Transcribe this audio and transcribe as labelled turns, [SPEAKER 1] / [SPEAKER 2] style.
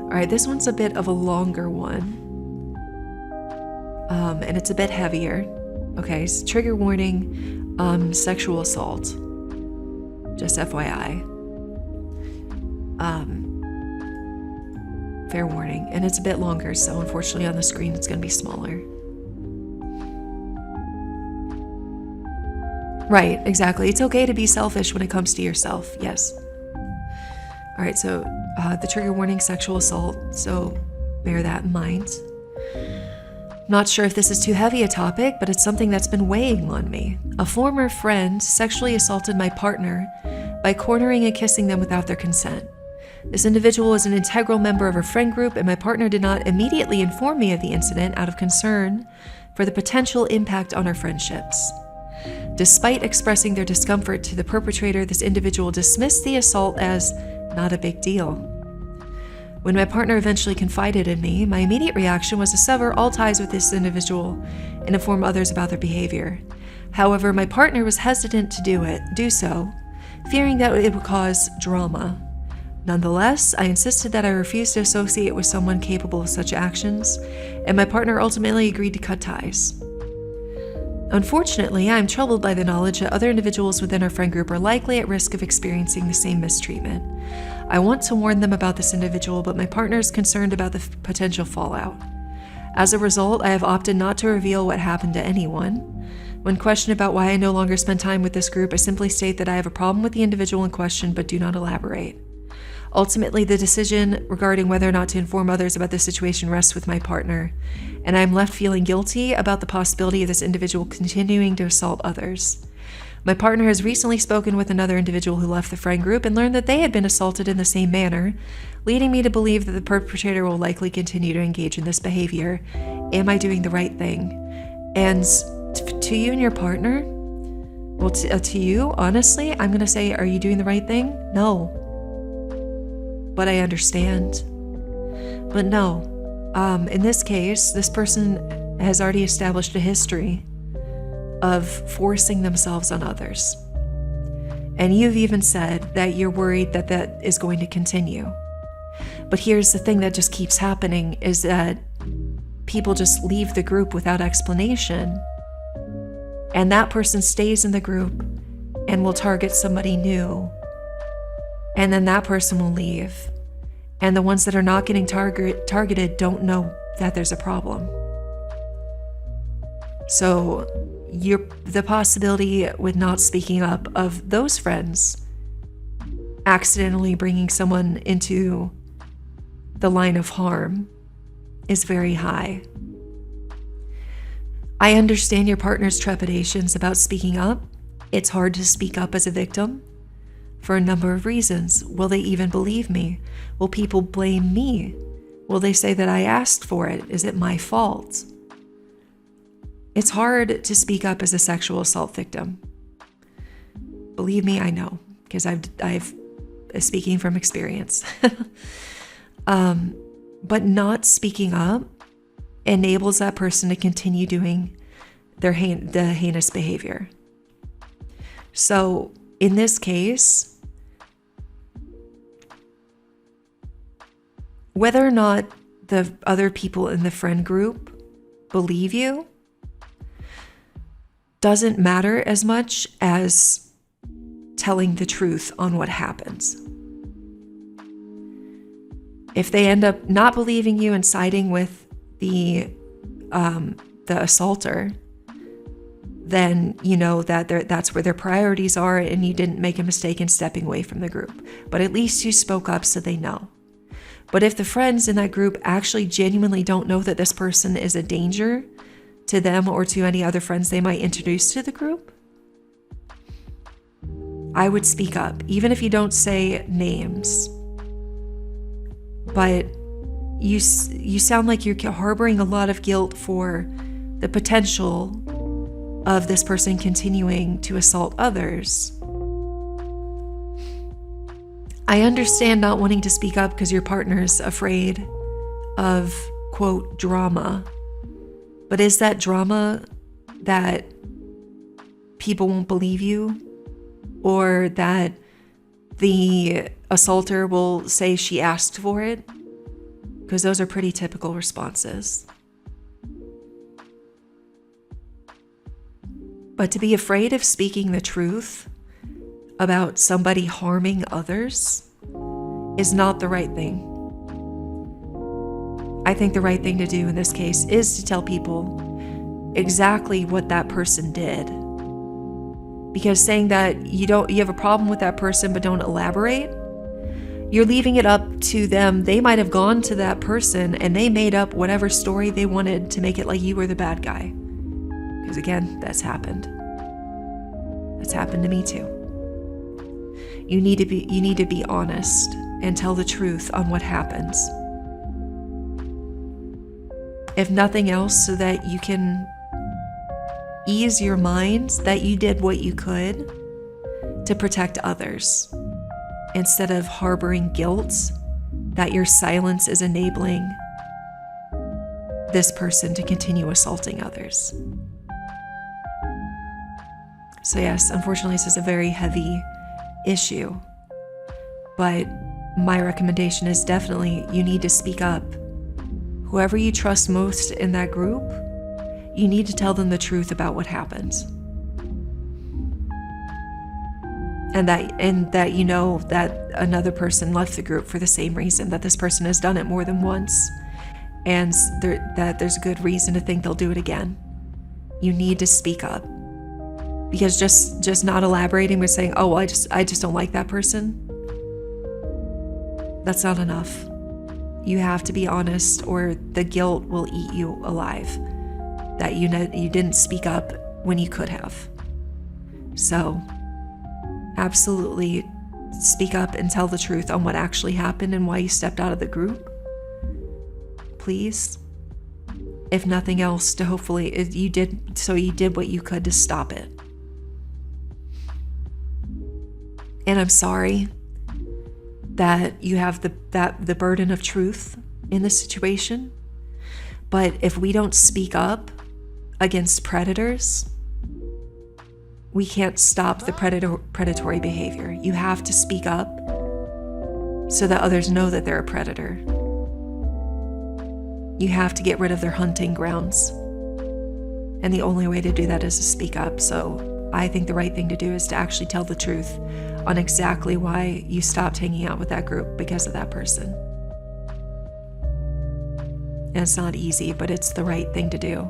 [SPEAKER 1] All right, this one's a bit of a longer one. And it's a bit heavier. Okay, so trigger warning, sexual assault. Just FYI. Fair warning. And it's a bit longer, so unfortunately on the screen it's going to be smaller. Right, exactly. It's okay to be selfish when it comes to yourself. Yes. All right, so the trigger warning, sexual assault. So bear that in mind. Not sure if this is too heavy a topic, but it's something that's been weighing on me. A former friend sexually assaulted my partner by cornering and kissing them without their consent. This individual was an integral member of our friend group, and my partner did not immediately inform me of the incident out of concern for the potential impact on our friendships. Despite expressing their discomfort to the perpetrator, this individual dismissed the assault as not a big deal. When my partner eventually confided in me, my immediate reaction was to sever all ties with this individual and inform others about their behavior. However, my partner was hesitant to do so, fearing that it would cause drama. Nonetheless, I insisted that I refused to associate with someone capable of such actions, and my partner ultimately agreed to cut ties. Unfortunately, I am troubled by the knowledge that other individuals within our friend group are likely at risk of experiencing the same mistreatment. I want to warn them about this individual, but my partner is concerned about the potential fallout. As a result, I have opted not to reveal what happened to anyone. When questioned about why I no longer spend time with this group, I simply state that I have a problem with the individual in question, but do not elaborate. Ultimately, the decision regarding whether or not to inform others about this situation rests with my partner, and I am left feeling guilty about the possibility of this individual continuing to assault others. My partner has recently spoken with another individual who left the friend group and learned that they had been assaulted in the same manner, leading me to believe that the perpetrator will likely continue to engage in this behavior. Am I doing the right thing? And to you and your partner, well, to you, honestly, I'm going to say, are you doing the right thing? No. But I understand. But no. In this case, this person has already established a history of forcing themselves on others. And you've even said that you're worried that that is going to continue. But here's the thing that just keeps happening is that people just leave the group without explanation. And that person stays in the group and will target somebody new. And then that person will leave. And the ones that are not getting targeted don't know that there's a problem. So the possibility with not speaking up of those friends accidentally bringing someone into the line of harm is very high. I understand your partner's trepidations about speaking up. It's hard to speak up as a victim for a number of reasons. Will they even believe me? Will people blame me? Will they say that I asked for it? Is it my fault? It's hard to speak up as a sexual assault victim. Believe me, I know, because I've speaking from experience. But not speaking up enables that person to continue doing the heinous behavior. So in this case, whether or not the other people in the friend group believe you doesn't matter as much as telling the truth on what happens. If they end up not believing you and siding with the assaulter, then you know that that's where their priorities are and you didn't make a mistake in stepping away from the group. But at least you spoke up so they know. But if the friends in that group actually genuinely don't know that this person is a danger to them or to any other friends they might introduce to the group, I would speak up, even if you don't say names. But you sound like you're harboring a lot of guilt for the potential of this person continuing to assault others. I understand not wanting to speak up because your partner's afraid of, quote, drama. But is that drama that people won't believe you? Or that the assaulter will say she asked for it? because those are pretty typical responses. But to be afraid of speaking the truth about somebody harming others is not the right thing. I think the right thing to do in this case is to tell people exactly what that person did. Because saying that you have a problem with that person but don't elaborate, you're leaving it up to them. They might have gone to that person and they made up whatever story they wanted to make it like you were the bad guy. Because again, that's happened. That's happened to me too. You need to be honest and tell the truth on what happens. If nothing else, so that you can ease your mind that you did what you could to protect others, instead of harboring guilt that your silence is enabling this person to continue assaulting others. So yes, unfortunately, this is a very heavy issue, but my recommendation is definitely you need to speak up. Whoever you trust most in that group, you need to tell them the truth about what happened. And that you know that another person left the group for the same reason, that this person has done it more than once, and that there's a good reason to think they'll do it again. You need to speak up. Because just not elaborating with saying, oh, I just don't like that person, that's not enough. You have to be honest, or the guilt will eat you alive, that you didn't speak up when you could have. So absolutely speak up and tell the truth on what actually happened and why you stepped out of the group. Please. If nothing else, to hopefully you did what you could to stop it. And I'm sorry that you have the burden of truth in this situation. But if we don't speak up against predators, we can't stop the predatory behavior. You have to speak up so that others know that they're a predator. You have to get rid of their hunting grounds. And the only way to do that is to speak up. So I think the right thing to do is to actually tell the truth on exactly why you stopped hanging out with that group because of that person. And it's not easy, but it's the right thing to do.